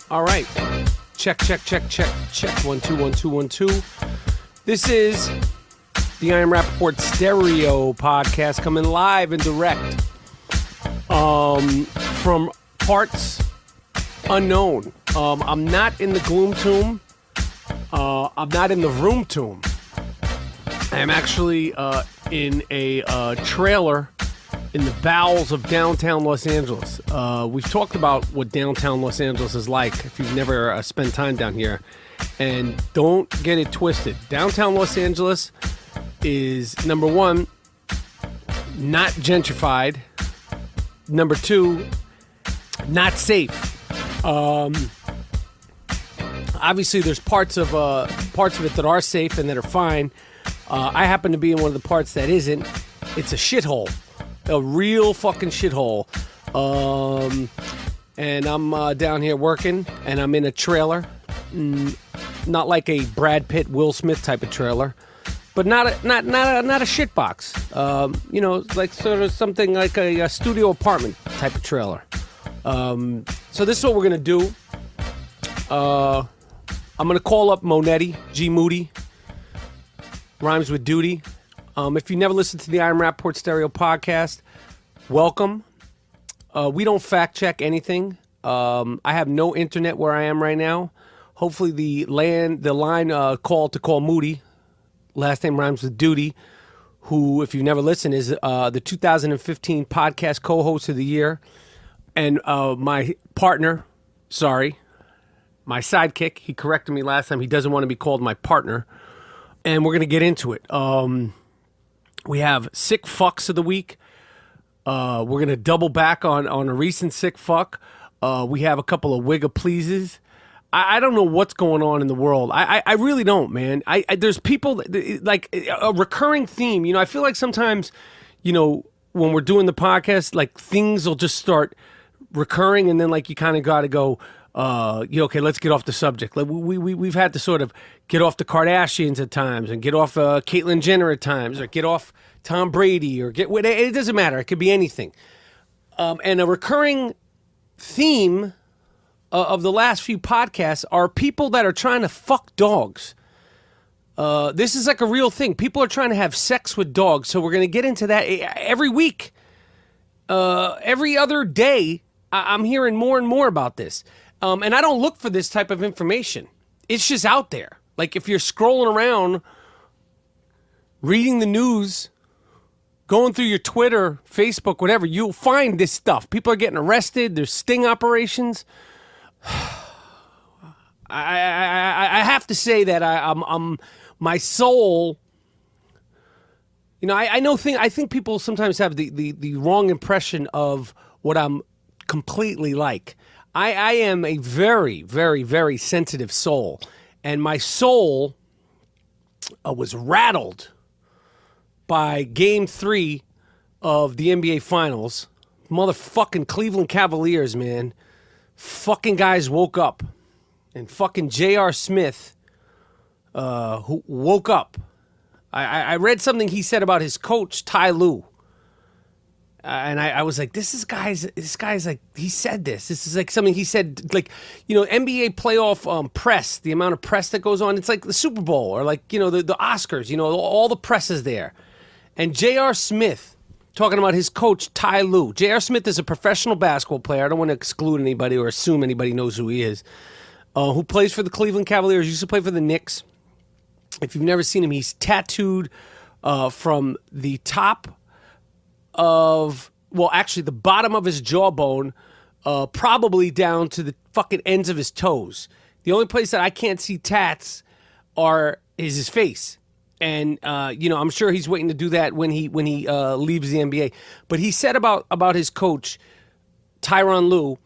All right. Check. 1 2 1 2 1 2. This is the I Am Rapaport Stereo podcast coming live and direct from parts unknown. I'm not in the gloom tomb. I'm not in the room tomb. I'm actually in a trailer in the bowels of downtown Los Angeles. We've talked about what downtown Los Angeles is like if you've never spent time down here. And don't get it twisted. Downtown Los Angeles is, number one, not gentrified. Number two, not safe. Obviously, there's parts of it that are safe and that are fine. I happen to be in one of the parts that isn't. It's a shithole. A real fucking shithole. And I'm down here working, and I'm in a trailer. Not like a Brad Pitt, Will Smith type of trailer, but not a shitbox. Like sort of something like a studio apartment type of trailer. So this is what we're gonna do. I'm gonna call up Monetti, G Moody. Rhymes with duty. If you never listened to the I Am Rapaport Stereo podcast, welcome. We don't fact check anything. I have no internet where I am right now. Hopefully the line call to call Moody, last name rhymes with duty, who, if you've never listened, is the 2015 podcast co-host of the year, and my partner, my sidekick. He corrected me last time. He doesn't want to be called my partner, and we're going to get into it. We have sick fucks of the week. We're going to double back on a recent sick fuck. We have a couple of Wigga Pleases. I don't know what's going on in the world. I really don't, man. There's people, like a recurring theme. I feel like sometimes, when we're doing the podcast, like things will just start recurring, and then like you kind of got to go, okay, let's get off the subject. Like we've had to sort of get off the Kardashians at times, and get off Caitlyn Jenner at times, or get off Tom Brady, or it doesn't matter. It could be anything. And a recurring theme of the last few podcasts are people that are trying to fuck dogs. This is like a real thing. People are trying to have sex with dogs. So we're going to get into that every week. Every other day, I'm hearing more and more about this. And I don't look for this type of information. It's just out there. Like if you're scrolling around, reading the news, going through your Twitter, Facebook, whatever, you'll find this stuff. People are getting arrested. There's sting operations. I have to say that I'm my soul. I think people sometimes have the wrong impression of what I'm completely like. I am a very, very, very sensitive soul, and my soul was rattled by Game 3 of the NBA Finals. Motherfucking Cleveland Cavaliers, man. Fucking guys woke up. And fucking J.R. Smith, who woke up. I read something he said about his coach, Ty Lue. And I was like, this guy's like, he said this. This is like something he said, like, NBA playoff press, the amount of press that goes on. It's like the Super Bowl or like, the Oscars, all the press is there. And J.R. Smith, talking about his coach, Ty Lue. J.R. Smith is a professional basketball player. I don't want to exclude anybody or assume anybody knows who he is. Who plays for the Cleveland Cavaliers, used to play for the Knicks. If you've never seen him, he's tattooed from the top of, actually the bottom of his jawbone, probably down to the fucking ends of his toes. The only place that I can't see tats is his face. And, I'm sure he's waiting to do that when he leaves the NBA. But he said about his coach, Tyronn Lue,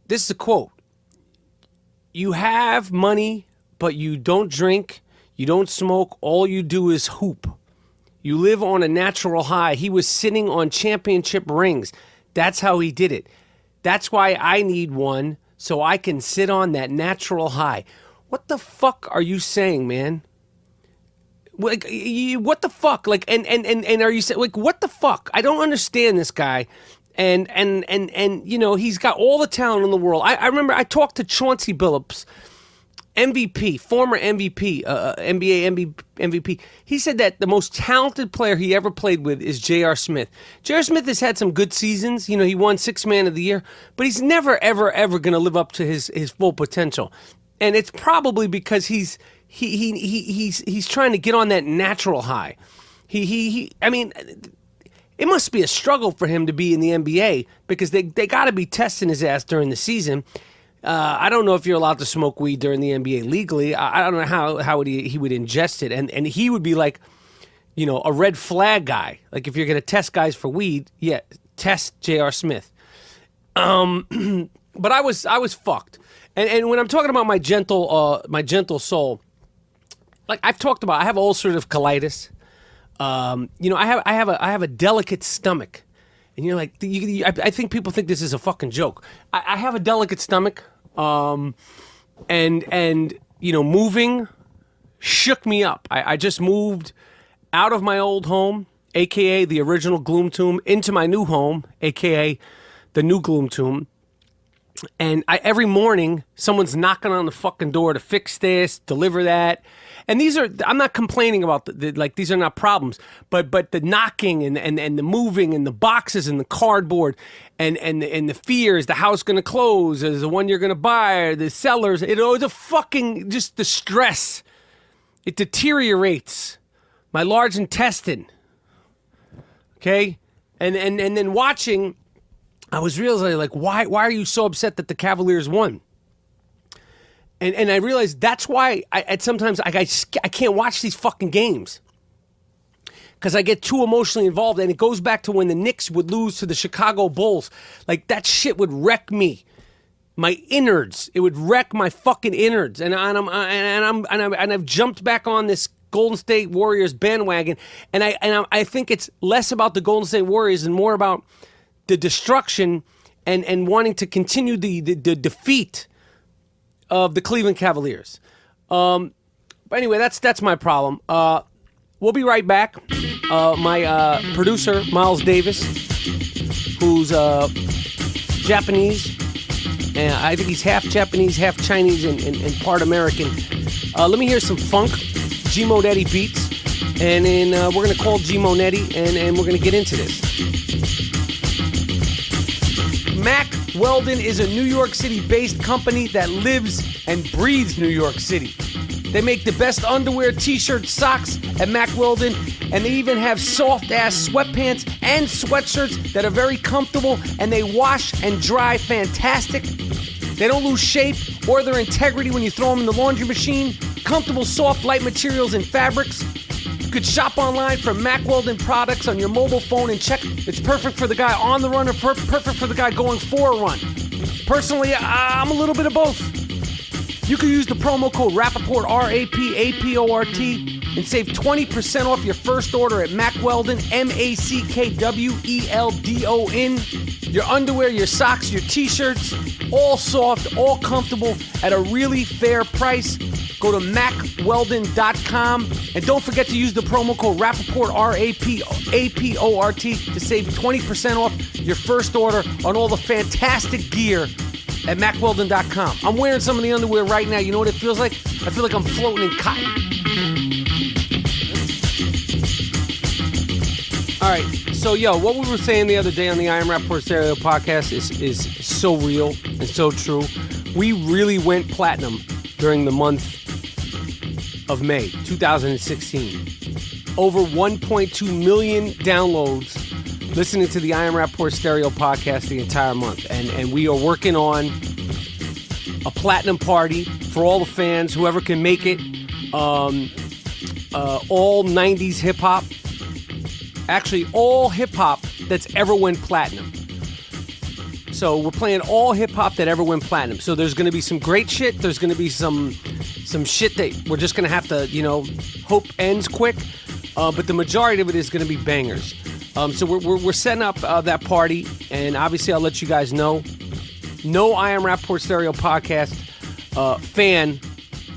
this is a quote: "You have money, but you don't drink, you don't smoke, all you do is hoop. You live on a natural high." He was sitting on championship rings. That's how he did it. That's why I need one, so I can sit on that natural high. What the fuck are you saying, man? Like, what the fuck? Like, and are you saying, like, what the fuck? I don't understand this guy. And you know, he's got all the talent in the world. I remember I talked to Chauncey Billups, MVP, former MVP, NBA MVP. He said that the most talented player he ever played with is J.R. Smith. J.R. Smith has had some good seasons. You know, he won Sixth Man of the Year, but he's never, ever, ever going to live up to his full potential. And it's probably because he's trying to get on that natural high. I mean, it must be a struggle for him to be in the NBA because they got to be testing his ass during the season. I don't know if you're allowed to smoke weed during the NBA legally. I don't know how he would ingest it. And he would be like, you know, a red flag guy. Like if you're going to test guys for weed, yeah, test J.R. Smith. But I was fucked. And when I'm talking about my gentle soul, like I've talked about, I have ulcerative colitis. You know, I have a delicate stomach, and you're like, I think people think this is a fucking joke. I have a delicate stomach, and you know, moving shook me up. I just moved out of my old home, aka the original Gloom Tomb, into my new home, aka the new Gloom Tomb. And every morning, someone's knocking on the fucking door to fix this, deliver that. And I'm not complaining about like these are not problems, but the knocking and the moving and the boxes and the cardboard and the fear, is the house going to close? Is the one you're going to buy? Or the sellers? It's a fucking, just the stress. It deteriorates my large intestine. Okay? And then watching, I was realizing, like, why are you so upset that the Cavaliers won? And I realized that's why sometimes I can't watch these fucking games. Because I get too emotionally involved, and it goes back to when the Knicks would lose to the Chicago Bulls. Like, that shit would wreck me. My innards. It would wreck my fucking innards. And I've jumped back on this Golden State Warriors bandwagon, and I think it's less about the Golden State Warriors and more about the destruction and wanting to continue the defeat of the Cleveland Cavaliers. But anyway, that's my problem. We'll be right back. My producer, Miles Davis, who's Japanese, and I think he's half Japanese, half Chinese, and part American. Let me hear some funk, G Monetti beats, and then we're going to call G Monetti, and we're going to get into this. Mack Weldon is a New York City-based company that lives and breathes New York City. They make the best underwear, t-shirts, socks at Mack Weldon, and they even have soft-ass sweatpants and sweatshirts that are very comfortable, and they wash and dry fantastic. They don't lose shape or their integrity when you throw them in the laundry machine. Comfortable, soft, light materials and fabrics. You could shop online for Mack Weldon products on your mobile phone and check. It's perfect for the guy on the run or perfect for the guy going for a run. Personally, I'm a little bit of both. You can use the promo code Rapaport, RAPAPORT, and save 20% off your first order at Mack Weldon, MACKWELDON. Your underwear, your socks, your t-shirts, all soft, all comfortable at a really fair price. Go to MackWeldon.com, and don't forget to use the promo code Rapaport, RAPAPORT, to save 20% off your first order on all the fantastic gear at MackWeldon.com. I'm wearing some of the underwear right now. You know what it feels like? I feel like I'm floating in cotton. All right, so what we were saying the other day on the I Am Rapaport Stereo podcast is so real and so true. We really went platinum during the month of May 2016. Over 1.2 million downloads listening to the I Am Rapaport Stereo podcast the entire month. And we are working on a platinum party for all the fans, whoever can make it. All 90s hip-hop. Actually, all hip-hop that's ever went platinum. So we're playing all hip-hop that ever went platinum. So there's going to be some great shit. There's going to be some shit that we're just going to have to, hope ends quick. But the majority of it is going to be bangers. So we're setting up that party, and obviously I'll let you guys know. No I Am Rapaport Stereo podcast fan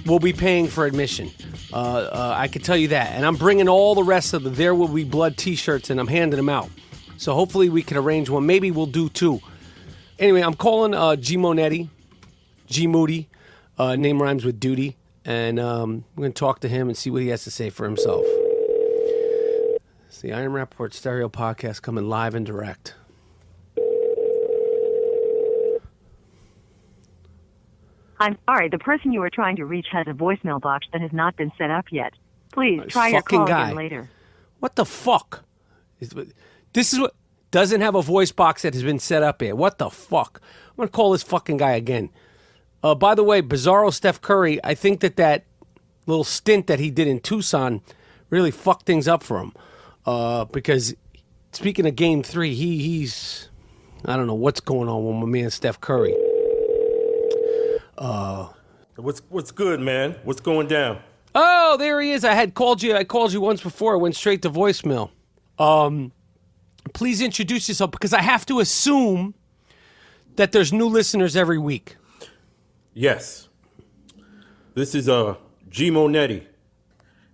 will be paying for admission. I can tell you that. And I'm bringing all the rest of the There Will Be Blood t-shirts, and I'm handing them out. So hopefully we can arrange one. Maybe we'll do 2. Anyway, I'm calling G Monetti, G Moody. Name rhymes with duty. And we're going to talk to him and see what he has to say for himself. It's the Iron Rapaport Stereo Podcast coming live and direct. I'm sorry, the person you are trying to reach has a voicemail box that has not been set up yet. Please try your call again later. What the fuck? This is what doesn't have a voice box that has been set up yet. What the fuck? I'm going to call this fucking guy again. By the way, Bizarro Steph Curry, I think that little stint that he did in Tucson really fucked things up for him. Because speaking of Game 3, he's I don't know what's going on with my man Steph Curry. What's good, man? What's going down? Oh, there he is. I called you once before. I went straight to voicemail. Please introduce yourself because I have to assume that there's new listeners every week. Yes. This is G Monetti,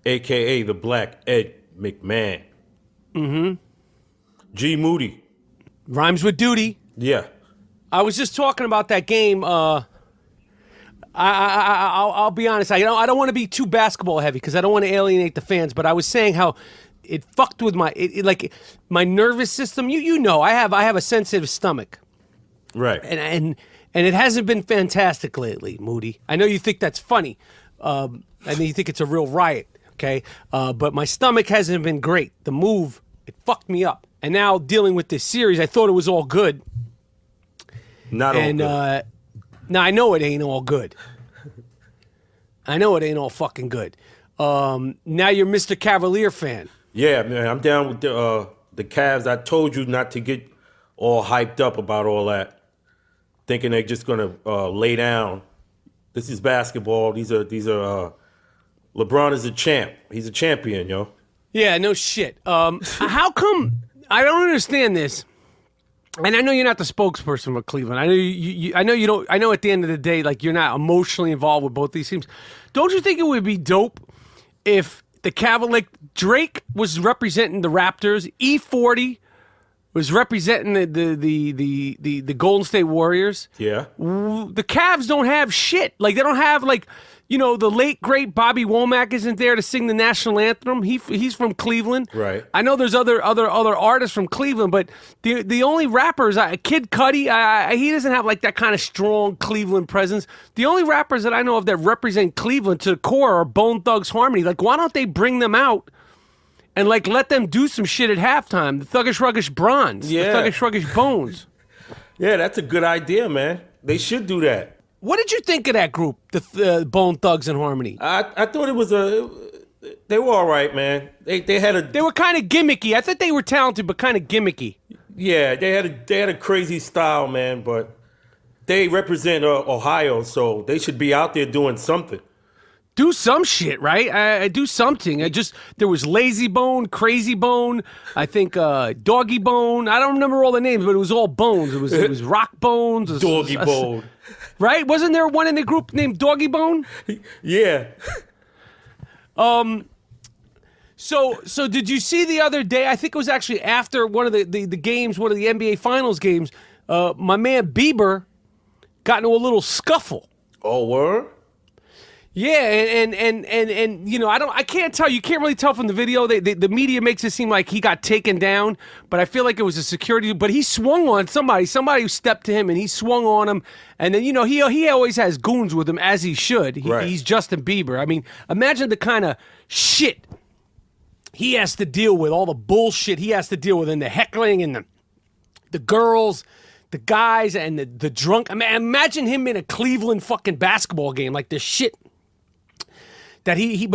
a.k.a. the Black Ed McMahon. Mm-hmm. G Moody. Rhymes with duty. Yeah. I was just talking about that game. I'll be honest. I don't want to be too basketball heavy because I don't want to alienate the fans. But I was saying how it fucked with my my nervous system. You know, I have a sensitive stomach. Right. And it hasn't been fantastic lately, Moody. I know you think that's funny. I mean, you think it's a real riot, okay? But my stomach hasn't been great. The move, it fucked me up. And now dealing with this series, I thought it was all good. Not all good. Now, I know it ain't all good. I know it ain't all fucking good. Now you're Mr. Cavalier fan. Yeah, man, I'm down with the Cavs. I told you not to get all hyped up about all that, thinking they're just gonna lay down. This is basketball. These are LeBron is a champ. He's a champion, yo. Yeah, no shit. How come I don't understand this? And I know you're not the spokesperson for Cleveland. I know I know you don't. I know at the end of the day, like you're not emotionally involved with both these teams. Don't you think it would be dope if the Cavaliers, Drake was representing the Raptors, E40 was representing the Golden State Warriors? Yeah. The Cavs don't have shit. Like they don't have the late great Bobby Womack isn't there to sing the national anthem. He's from Cleveland. Right. I know there's other artists from Cleveland, but the only rappers, Kid Cudi, he doesn't have like that kind of strong Cleveland presence. The only rappers that I know of that represent Cleveland to the core are Bone Thugs Harmony. Like, why don't they bring them out and like let them do some shit at halftime? The Thuggish Ruggish Bronze, yeah. The Thuggish Ruggish Bones. Yeah, that's a good idea, man. They should do that. What did you think of that group, the Bone Thugs and Harmony? I thought it was they were all right, man. They were kind of gimmicky. I thought they were talented, but kind of gimmicky. Yeah, they had a crazy style, man. But they represent Ohio, so they should be out there doing something. Do some shit, right? I do something. There was Lazy Bone, Crazy Bone, I think Doggy Bone. I don't remember all the names, but it was all bones. It was Rock Bones. Doggy Bone. Right? Wasn't there one in the group named Doggy Bone? Yeah. So did you see the other day, I think it was actually after one of the games, one of the NBA Finals games, my man Bieber got into a little scuffle. Oh, word? Yeah, and you know, I can't tell. You can't really tell from the video. The media makes it seem like he got taken down, but I feel like it was a security. But he swung on somebody who stepped to him, and he swung on him. And then, you know, he always has goons with him, as he should. Right. He's Justin Bieber. I mean, imagine the kind of shit he has to deal with, all the bullshit he has to deal with, and the heckling and the girls, the guys, and the drunk. I mean, imagine him in a Cleveland fucking basketball game, like this shit. That he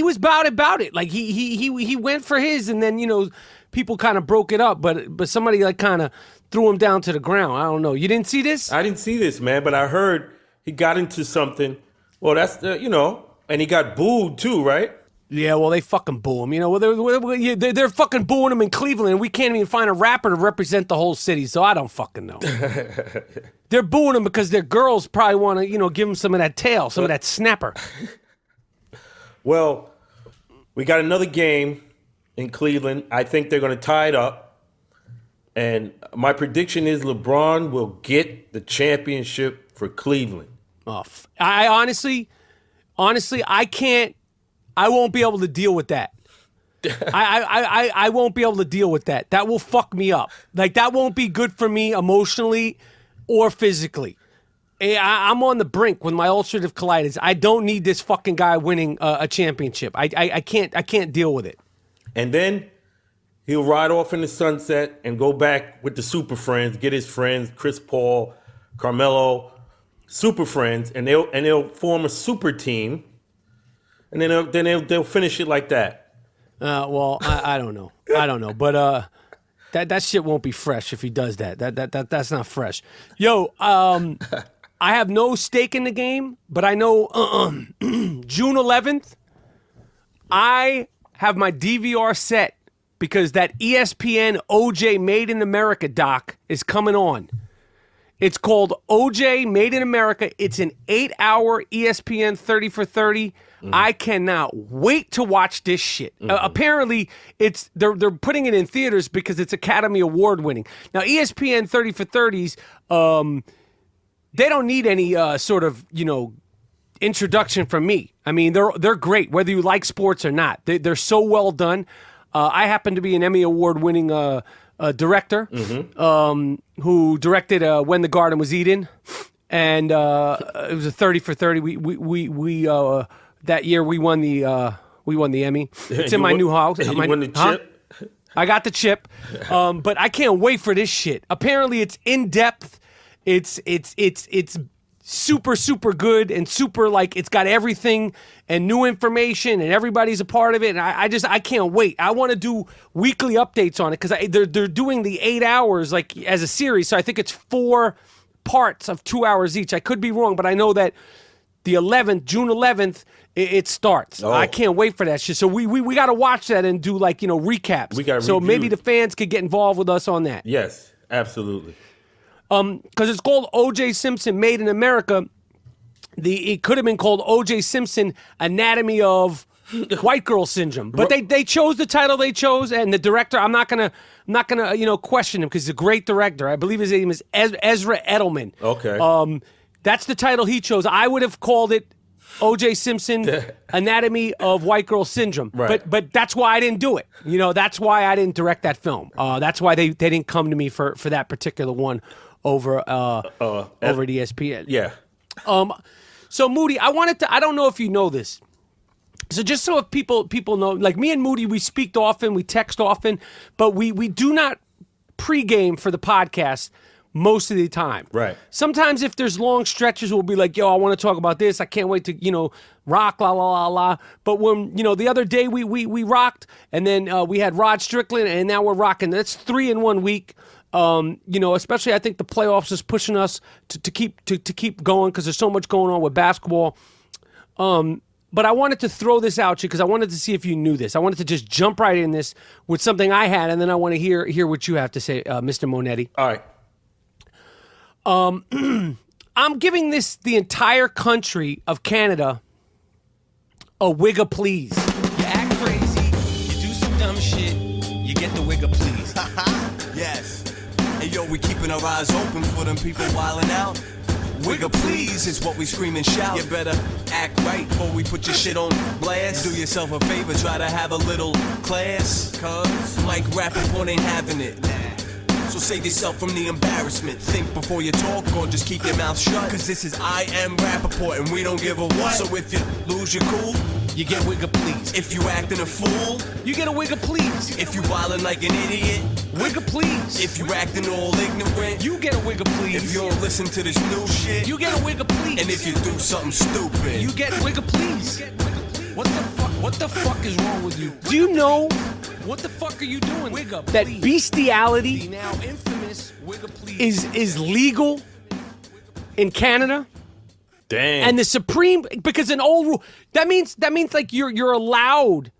was about it. Like he went for his, and then, you know, people kind of broke it up, but somebody like kind of threw him down to the ground. I don't know. You didn't see this? I didn't see this, man, but I heard he got into something. Well, that's you know, and he got booed too, right? Yeah, well, they fucking boo him. You know, they're fucking booing him in Cleveland, and we can't even find a rapper to represent the whole city, so I don't fucking know. They're booing him because their girls probably want to, you know, give him some of that tail, some of that snapper. Well, we got another game in Cleveland. I think they're going to tie it up. And my prediction is LeBron will get the championship for Cleveland. Oh, I honestly, I can't. I won't be able to deal with that. I won't be able to deal with that. That will fuck me up. Like, that won't be good for me emotionally or physically. I'm on the brink with my ulcerative colitis. I don't need this fucking guy winning a championship. I can't deal with it. And then he'll ride off in the sunset and go back with the super friends, get his friends, Chris Paul, Carmelo, super friends, and they'll form a super team, and then they'll finish it like that. Well, I don't know. I don't know, but that shit won't be fresh if he does that. That's not fresh. Yo, I have no stake in the game, but I know June 11th, I have my DVR set because that ESPN OJ Made in America doc is coming on. It's called OJ Made in America. It's an 8-hour ESPN 30 for 30. I cannot wait to watch this shit. Apparently, they're putting it in theaters because it's Academy Award winning. Now, ESPN 30 for 30s, they don't need any sort of, introduction from me. I mean, they're great, whether you like sports or not. They're so well done. I happen to be an Emmy Award winning director who directed When the Garden Was Eden, and it was a 30 for 30. We that year we won the Emmy. It's in my new house. You won the chip? I got the chip, but I can't wait for this shit. Apparently, it's in depth. It's super, super good and super, like, it's got everything and new information and everybody's a part of it. And I can't wait. I want to do weekly updates on it because they're doing the 8 hours like as a series. So I think it's 4 parts of 2 hours each. I could be wrong, but I know that the 11th, June 11th, it starts. I can't wait for that shit. So we got to watch that and do recaps. We got so maybe the fans could get involved with us on that. Yes, absolutely. Because it's called O.J. Simpson Made in America. It could have been called O.J. Simpson Anatomy of White Girl Syndrome, but they chose the title they chose, and the director. I'm not gonna question him because he's a great director. I believe his name is Ezra Edelman. Okay. That's the title he chose. I would have called it O.J. Simpson Anatomy of White Girl Syndrome. Right. But that's why I didn't do it. That's why I didn't direct that film. That's why they didn't come to me for that particular one over at ESPN. Yeah. So Moody, I don't know if you know this. So just so if people know, like me and Moody, we speak often, we text often, but we do not pregame for the podcast most of the time. Right. Sometimes if there's long stretches, we'll be like, yo, I want to talk about this. I can't wait to, rock, la, la, la, la. But when, the other day we rocked, and then we had Rod Strickland, and now we're rocking. That's 3 in 1 week. Especially I think the playoffs is pushing us to keep going because there's so much going on with basketball. But I wanted to throw this out to you because I wanted to see if you knew this. I wanted to just jump right in this with something I had, and then I want to hear what you have to say, Mr. Monetti. All right. I'm giving the entire country of Canada a Wigga Please. You act crazy, you do some dumb shit, you get the Wigga Please. Yes. Hey yo, we keeping our eyes open for them people wildin' out. Wigga Please is what we scream and shout. You better act right before we put your shit on blast. Do yourself a favor, try to have a little class. Cause like Rapaport ain't having it. So save yourself from the embarrassment. Think before you talk or just keep your mouth shut. Cause this is I Am Rapaport and we don't give a what. So if you lose your cool, you get Wigga Please. If you acting a fool, you get a Wigga Please. If you wildin' like an idiot, Wigga Please. If you acting all ignorant, you get a Wigga Please. If you don't listen to this new shit, you get a Wigga Please. And if you do something stupid, you get Wigga Please. What the fuck is wrong with you? Do you know what the fuck are you doing? Wigga Please. That bestiality, the now infamous Wigga Please, is legal in Canada. Damn. And the Supreme, because an old rule, that means like you're allowed.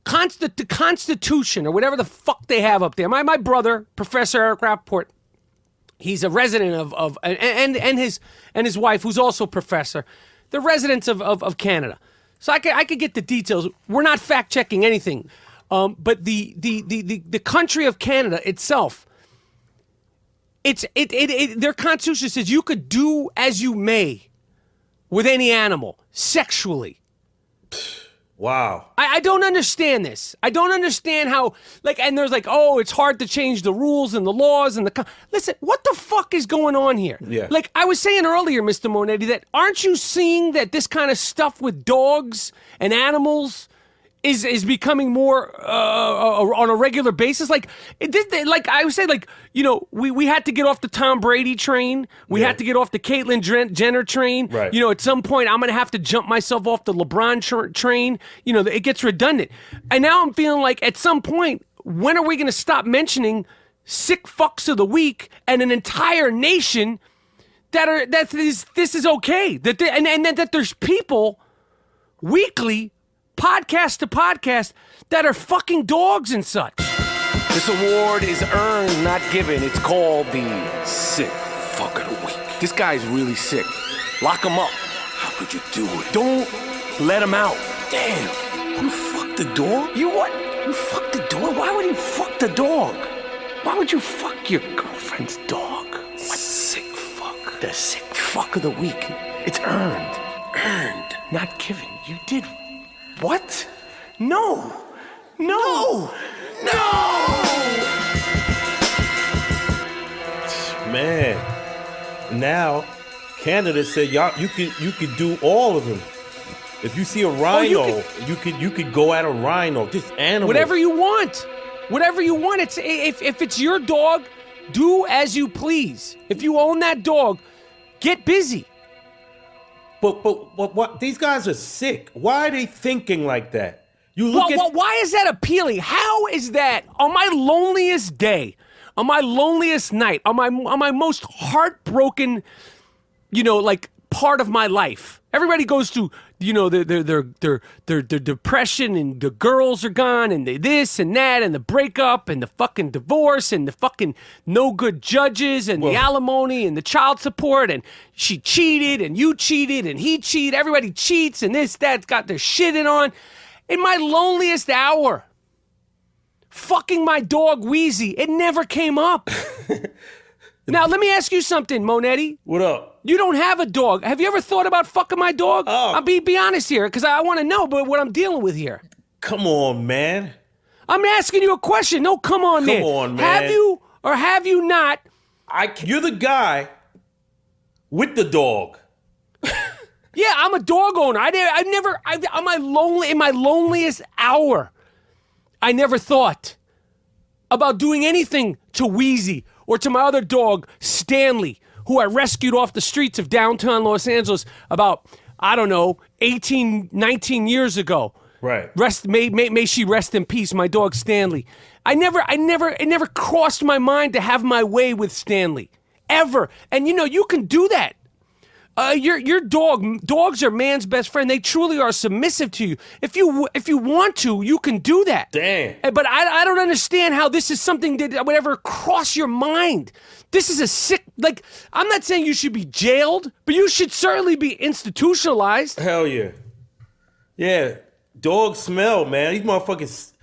The Constitution or whatever the fuck they have up there. My brother, Professor Eric Rapaport, he's a resident of and his wife, who's also professor. They're residents of Canada. So I could get the details. We're not fact checking anything, but the country of Canada itself Their constitution says you could do as you may with any animal sexually. Wow. I don't understand this. I don't understand how, and there's oh, it's hard to change the rules and the laws and listen, what the fuck is going on here? Yeah. I was saying earlier, Mr. Monetti, that aren't you seeing that this kind of stuff with dogs and animals is becoming more on a regular basis? I would say, we had to get off the Tom Brady train. We had to get off the Caitlyn Jenner train. Right. At some point, I'm going to have to jump myself off the LeBron train. It gets redundant. And now I'm feeling like at some point, when are we going to stop mentioning sick fucks of the week and an entire nation that this is okay? And that there's people weekly, podcast to podcast, that are fucking dogs and such. This award is earned, not given. It's called the Sick Fuck of the Week. This guy's really sick. Lock him up. How could you do it? Don't let him out. Damn. You fucked the dog? You what? You fucked the dog? Why would you fuck the dog? Why would you fuck your girlfriend's dog? What? Sick fuck. The sick fuck of the week. It's earned. Earned. Not given. You did what? No. Man, now Canada said you could do all of them. If you see a rhino, you could go at a rhino. Just animals. Whatever you want. It's if it's your dog, do as you please. If you own that dog, get busy. But what? These guys are sick. Why are they thinking like that? You look at. Why is that appealing? How is that on my loneliest day, on my loneliest night, on my most heartbroken, part of my life? Everybody goes through, their depression, and the girls are gone, and this and that, and the breakup, and the fucking divorce, and the fucking no good judges, and the alimony, and the child support, and she cheated, and you cheated, and he cheated. Everybody cheats, and that's got their shitting on. In my loneliest hour, fucking my dog Wheezy, it never came up. Now, let me ask you something, Monetti. What up? You don't have a dog. Have you ever thought about fucking my dog? I'll be honest here, because I want to know what I'm dealing with here. Come on, man. I'm asking you a question. No, come on, man. Come on, man. Have you or have you not? You're the guy with the dog. Yeah, I'm a dog owner. In my loneliest hour, I never thought about doing anything to Wheezy or to my other dog, Stanley, who I rescued off the streets of downtown Los Angeles about, 18, 19 years ago. Right. May she rest in peace, my dog Stanley. It never crossed my mind to have my way with Stanley. Ever. And you can do that. Your dogs are man's best friend. They truly are submissive to you. If you want to, you can do that. Damn. But I don't understand how this is something that would ever cross your mind. This is a sick, I'm not saying you should be jailed, but you should certainly be institutionalized. Hell yeah. Yeah. Dogs smell, man. These motherfuckers,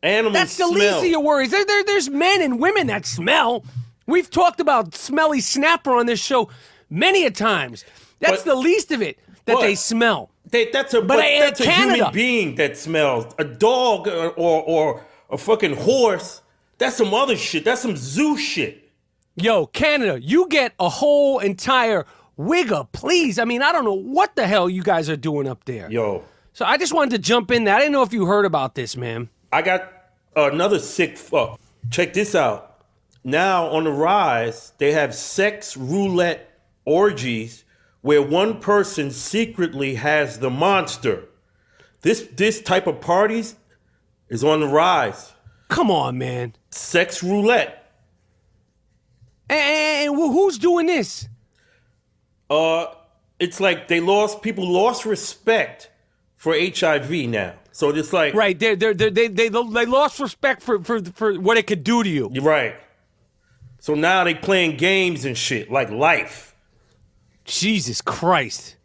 animals That's the smell. least of your worries. There's men and women that smell. We've talked about smelly snapper on this show many a times. That's the least of it, that they smell. That's a human being that smells. A dog or a fucking horse, that's some other shit. That's some zoo shit. Yo, Canada, you get a whole entire Wigga Please. I don't know what the hell you guys are doing up there. Yo. So I just wanted to jump in there. I didn't know if you heard about this, man. I got another sick fuck. Check this out. Now on the rise, they have sex roulette orgies where one person secretly has the monster. This type of parties is on the rise. Come on, man. Sex roulette. And who's doing this? It's like people lost respect for HIV now. So it's like right, they lost respect for what it could do to you. You're right. So now they playing games and shit like life. Jesus Christ.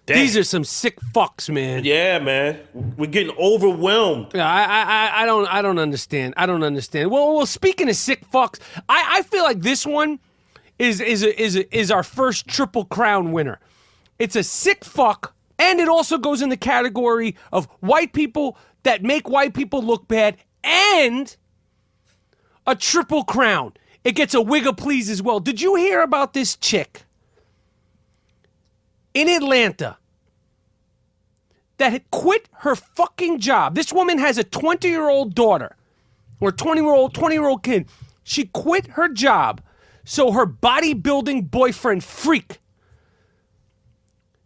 Damn. These are some sick fucks, man. Yeah, man. We're getting overwhelmed. Yeah, I don't understand. I don't understand. Well, speaking of sick fucks, I feel like this one is our first Triple Crown winner. It's a sick fuck, and it also goes in the category of white people that make white people look bad, and a Triple Crown. It gets a Wigga Please as well. Did you hear about this chick in Atlanta that had quit her fucking job? This woman has a 20-year-old daughter or 20-year-old kid. She quit her job so her bodybuilding boyfriend freak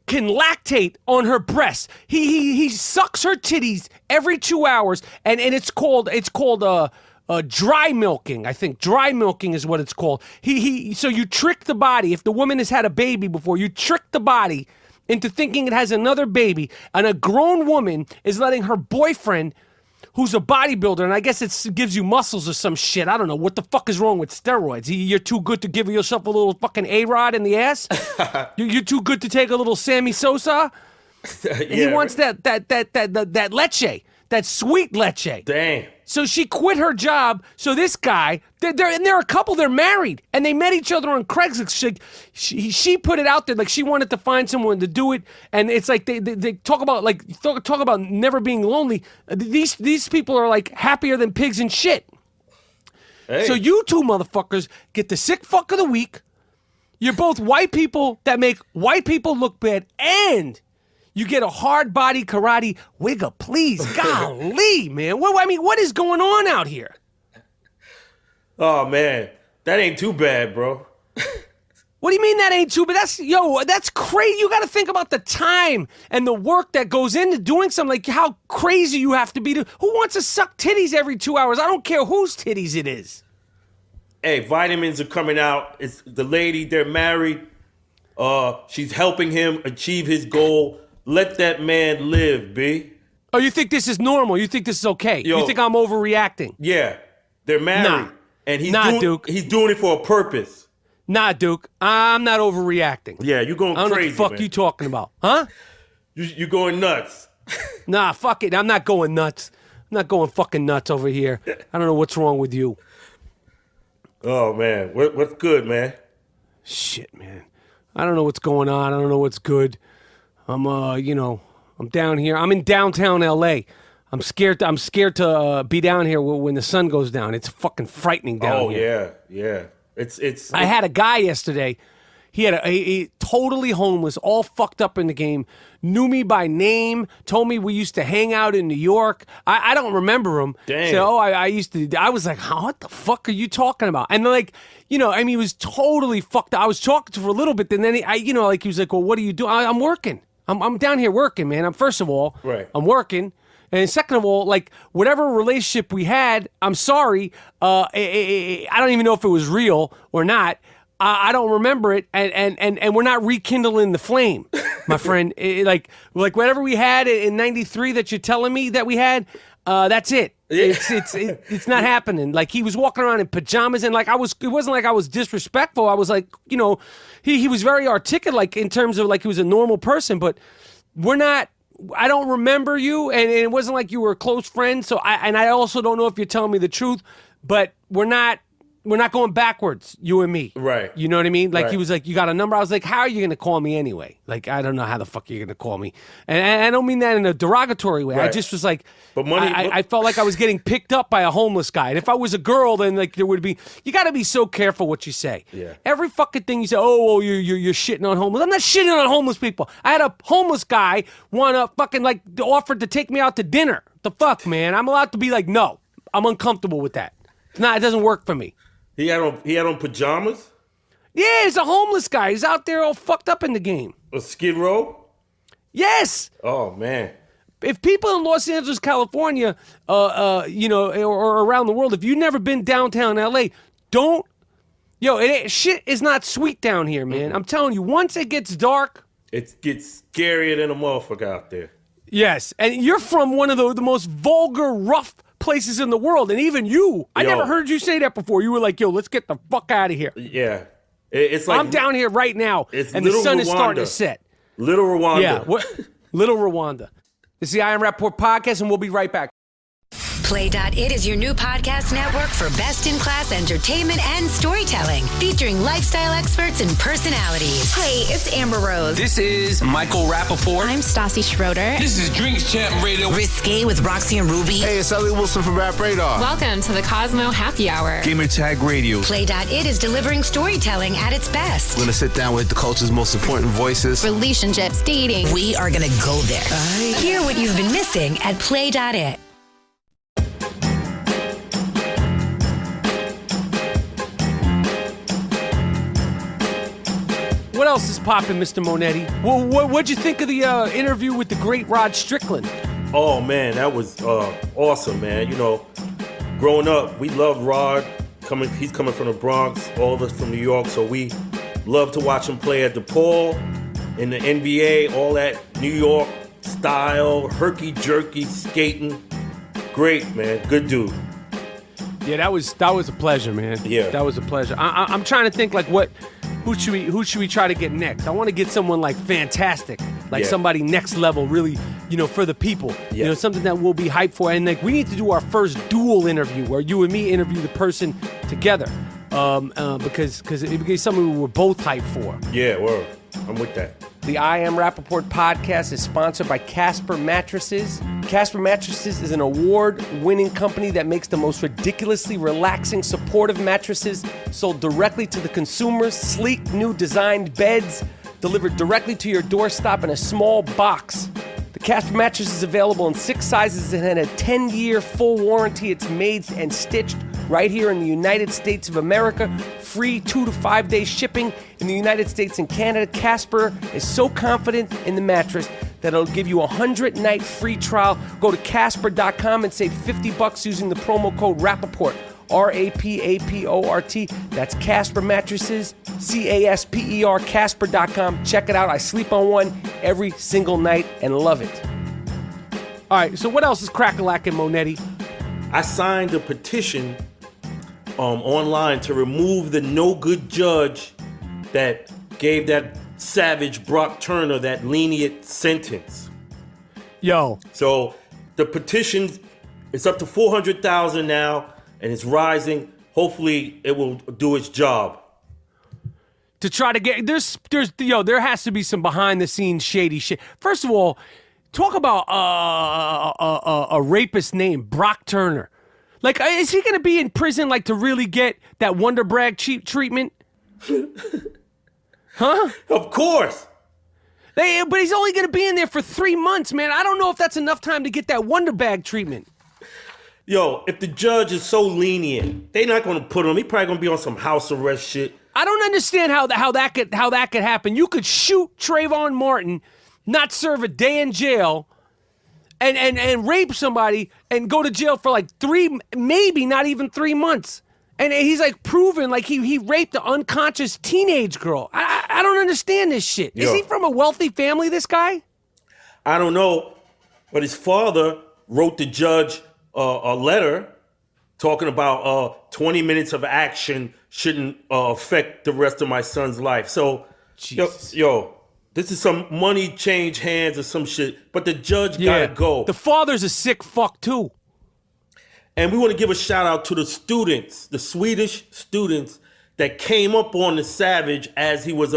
can lactate on her breasts. He sucks her titties every 2 hours, and it's called dry milking. I think dry milking is what it's called. So you trick the body. If the woman has had a baby before, you trick the body into thinking it has another baby, and a grown woman is letting her boyfriend, who's a bodybuilder, and I guess it gives you muscles or some shit. I don't know. What the fuck is wrong with steroids? You're too good to give yourself a little fucking A-Rod in the ass? You're too good to take a little Sammy Sosa? Yeah. He wants that leche, that sweet leche. Damn. So she quit her job. So this guy, they're a couple, they're married, and they met each other on Craigslist. She put it out there like she wanted to find someone to do it, and it's like they talk about talk about never being lonely. These people are like happier than pigs in shit. Hey. So you two motherfuckers get the sick fuck of the week. You're both white people that make white people look bad, and you get a hard body karate Wigga Please. Golly, man. What is going on out here? Oh, man. That ain't too bad, bro. What do you mean that ain't too bad? That's crazy. You got to think about the time and the work that goes into doing something, like how crazy you have to be. Who wants to suck titties every 2 hours? I don't care whose titties it is. Hey, vitamins are coming out. It's the lady, they're married. She's helping him achieve his goal. Let that man live, B. Oh, you think this is normal? You think this is okay? Yo, you think I'm overreacting? Yeah, they're married. Nah. And Duke. He's doing it for a purpose. Nah, Duke. I'm not overreacting. Yeah, you're going I don't crazy, know what the fuck man. you talking about, huh? You're going nuts. Nah, fuck it. I'm not going nuts. I'm not going fucking nuts over here. I don't know what's wrong with you. Oh, man. What's good, man? Shit, man. I don't know what's going on. I don't know what's good. I'm down here. I'm in downtown LA. I'm scared to be down here when the sun goes down. It's fucking frightening down here. Oh, yeah. It's I had a guy yesterday. He had a totally homeless, all fucked up in the game, knew me by name, told me we used to hang out in New York. I don't remember him. Damn. So I was like, what the fuck are you talking about? And like, he was totally fucked up. I was talking to him for a little bit, and then he was like, well, what are you doing? I'm working. I'm down here working, man. First of all, right. I'm working. And second of all, like, whatever relationship we had, I'm sorry, I don't even know if it was real or not. I don't remember it, and we're not rekindling the flame, my friend. Like whatever we had in '93 that you're telling me that we had, that's it. It's not happening. Like, he was walking around in pajamas, and like it wasn't like I was disrespectful. I was like, he was very articulate, like in terms of like he was a normal person, but we're not. I don't remember you, and it wasn't like you were a close friend. So I also don't know if you're telling me the truth, but we're not going backwards, you and me. Right. You know what I mean? Like, right. He was like, you got a number? I was like, how are you going to call me anyway? Like, I don't know how the fuck you're going to call me. And I don't mean that in a derogatory way. Right. I just was like, but money, I felt like I was getting picked up by a homeless guy. And if I was a girl, then like there would be, you got to be so careful what you say. Yeah. Every fucking thing you say, you're shitting on homeless. I'm not shitting on homeless people. I had a homeless guy want to fucking like offered to take me out to dinner. The fuck, man? I'm allowed to be like, no, I'm uncomfortable with that. It doesn't work for me. He had on pajamas? Yeah, he's a homeless guy. He's out there all fucked up in the game. A Skid Row? Yes. Oh, man. If people in Los Angeles, California, or around the world, if you've never been downtown LA, shit is not sweet down here, man. Mm-hmm. I'm telling you, once it gets dark, it gets scarier than a motherfucker out there. Yes, and you're from one of the most vulgar, rough places in the world, and even you, I never heard you say that before. You were like, yo, let's get the fuck out of here. Yeah. It's like, I'm down here right now, and the Little sun Rwanda. is starting to set. Little Rwanda. Yeah, Little Rwanda. This is the I Am Rapaport podcast, and we'll be right back. Play.it is your new podcast network for best-in-class entertainment and storytelling, featuring lifestyle experts and personalities. Hey, it's Amber Rose. This is Michael Rapaport. I'm Stassi Schroeder. This is Drinks Champ Radio. Risque with Roxy and Ruby. Hey, it's Elliot Wilson from Rap Radar. Welcome to the Cosmo Happy Hour. Gamer Tag Radio. Play.it is delivering storytelling at its best. We're going to sit down with the culture's most important voices. Relationships, dating. We are going to go there. Hear what you've been missing at Play.it. What else is popping, Mr. Monetti? What'd you think of the interview with the great Rod Strickland? Oh, man, that was awesome, man. You know, growing up, we loved Rod. He's coming from the Bronx, all of us from New York, so we love to watch him play at DePaul, in the NBA, all that New York style, herky-jerky skating. Great, man. Good dude. Yeah, that was a pleasure, man. Yeah. That was a pleasure. I'm trying to think, like, who should we try to get next? I want to get someone like fantastic, like somebody next level, really, for the people. Yeah. Something that we'll be hyped for. And like, we need to do our first dual interview where you and me interview the person together, because it be something we were both hyped for. Yeah, word. I'm with that. The I Am Rapaport podcast is sponsored by Casper Mattresses. Casper Mattresses is an award-winning company that makes the most ridiculously relaxing, supportive mattresses sold directly to the consumers. Sleek, new designed beds delivered directly to your doorstep in a small box. The Casper mattress is available in 6 sizes and had a 10-year full warranty. It's made and stitched right here in the United States of America. Free 2 to 5 day shipping in the United States and Canada. Casper is so confident in the mattress that it'll give you a 100-night free trial. Go to Casper.com and save $50 using the promo code Rapaport. Rapaport. That's Casper Mattresses. CASPER. Casper.com. Check it out. I sleep on one every single night and love it. All right, so what else is crack-a-lackin', Monetti? I signed a petition online to remove the no-good judge that gave that savage Brock Turner that lenient sentence. Yo. So the petition is up to 400,000 now, and it's rising. Hopefully, it will do its job. To try to get there has to be some behind-the-scenes shady shit. First of all, talk about a rapist named Brock Turner. Like, is he going to be in prison, like, to really get that Wonder Brag cheap treatment? Huh? Of course. But he's only going to be in there for 3 months, man. I don't know if that's enough time to get that Wonder Bag treatment. Yo, if the judge is so lenient, they're not going to put him. He probably going to be on some house arrest shit. I don't understand how that could happen. You could shoot Trayvon Martin, not serve a day in jail, and rape somebody and go to jail for like 3, maybe not even 3 months. And he's like proven like he raped an unconscious teenage girl. I don't understand this shit. Is he from a wealthy family, this guy? I don't know, but his father wrote the judge a letter talking about 20 minutes of action shouldn't affect the rest of my son's life. So, yo, this is some money change hands or some shit, but the judge gotta go. The father's a sick fuck too. And we want to give a shout out to the students, the Swedish students that came up on the savage as he was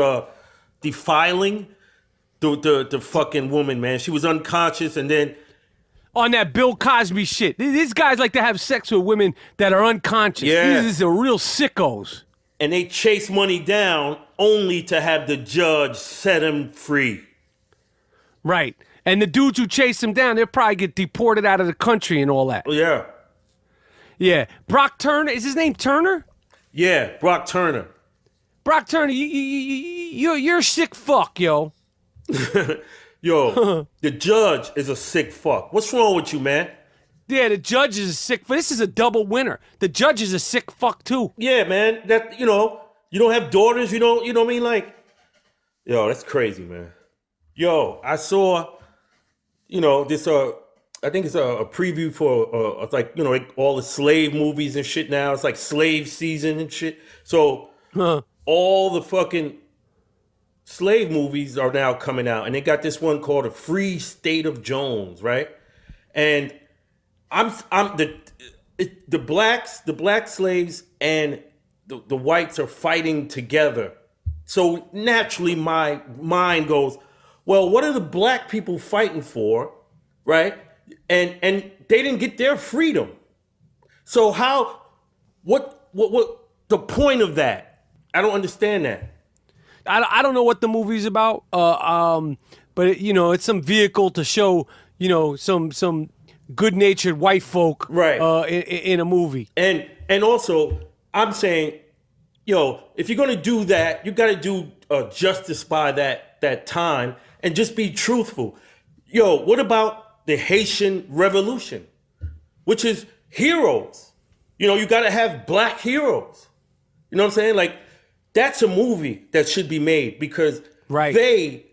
defiling the fucking woman, man. She was unconscious, and then on that Bill Cosby shit. These guys like to have sex with women that are unconscious. Yeah. These are real sickos. And they chase money down only to have the judge set him free. Right. And the dudes who chase him down, they'll probably get deported out of the country and all that. Yeah. Yeah. Brock Turner, is his name Turner? Yeah, Brock Turner. Brock Turner, you're a sick fuck, yo. Yo, the judge is a sick fuck. What's wrong with you, man? Yeah, the judge is a sick fuck. This is a double winner. The judge is a sick fuck, too. Yeah, man. That, you don't have daughters, you know what I mean? Like, yo, that's crazy, man. Yo, I saw, this, I think it's a preview for, like all the slave movies and shit now. It's like slave season and shit. So all the fucking slave movies are now coming out, and they got this one called "A Free State of Jones," right? And I'm the black slaves and the whites are fighting together. So naturally, my mind goes, well, what are the black people fighting for, right? And they didn't get their freedom. So what the point of that? I don't understand that. I don't know what the movie's about, but it's some vehicle to show some good-natured white folk, right? In a movie, and also I'm saying, if you're gonna do that, you got to do justice by that time and just be truthful. What about the Haitian Revolution, which is heroes? You got to have black heroes. You know what I'm saying? Like, that's a movie that should be made because they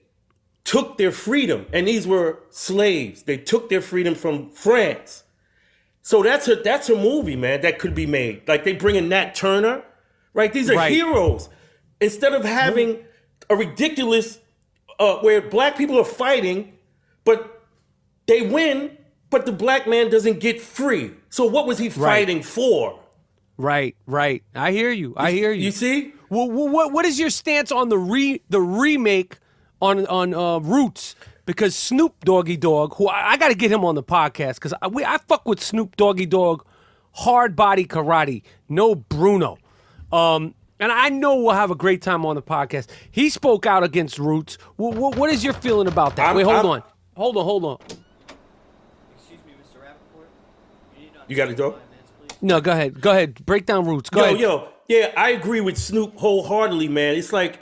took their freedom, and these were slaves. They took their freedom from France. So that's a movie, man, that could be made. Like, they bring in Nat Turner, right? These are heroes. Instead of having a ridiculous where black people are fighting, but they win, but the black man doesn't get free. So what was he fighting for? Right. I hear you. You see? Well, what is your stance on the remake on Roots? Because Snoop Doggy Dogg, who I got to get him on the podcast because I fuck with Snoop Doggy Dogg, hard body karate, no Bruno. And I know we'll have a great time on the podcast. He spoke out against Roots. What is your feeling about that? Wait, hold on. Excuse me, Mr. Rapaport. You got to go? No, go ahead. Break down Roots. Go ahead. Yeah, I agree with Snoop wholeheartedly, man. It's like,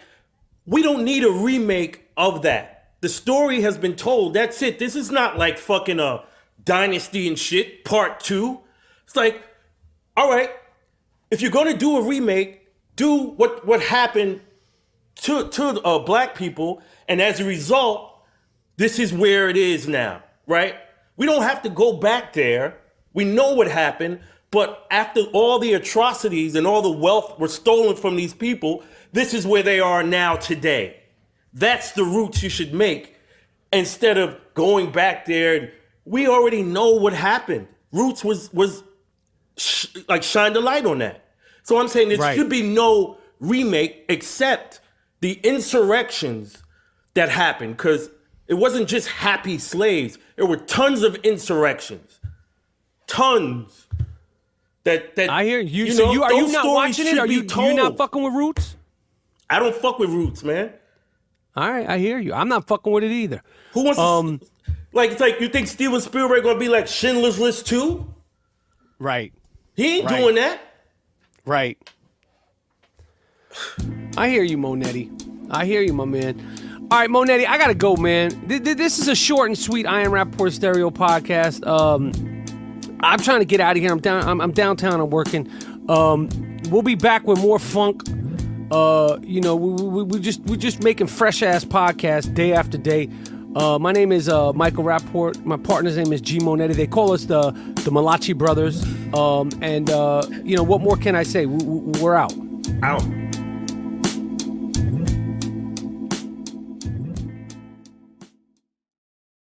we don't need a remake of that. The story has been told. That's it. This is not like fucking a Dynasty and shit, part 2. It's like, all right, if you're going to do a remake, do what happened to black people, and as a result, this is where it is now, right? We don't have to go back there. We know what happened, but after all the atrocities and all the wealth were stolen from these people, this is where they are now today. That's the Roots you should make instead of going back there. And we already know what happened. Roots shined a light on that. So I'm saying there should be no remake except the insurrections that happened, because it wasn't just happy slaves. There were tons of insurrections. Tons. That I hear you. So are you not watching it? Are you not fucking with Roots? I don't fuck with Roots, man. All right, I hear you. I'm not fucking with it either. Who wants to... it's like you think Steven Spielberg gonna be like Schindler's List 2? Right. He ain't doing that. Right. I hear you, Monetti. I hear you, my man. All right, Monetti, I gotta go, man. This is a short and sweet I Am Rapaport Stereo podcast. I'm trying to get out of here. I'm downtown. I'm working. We'll be back with more funk. We just making fresh ass podcasts day after day. My name is Michael Rapaport. My partner's name is G Monetti. They call us the Malachi Brothers. What more can I say? We're out. Out.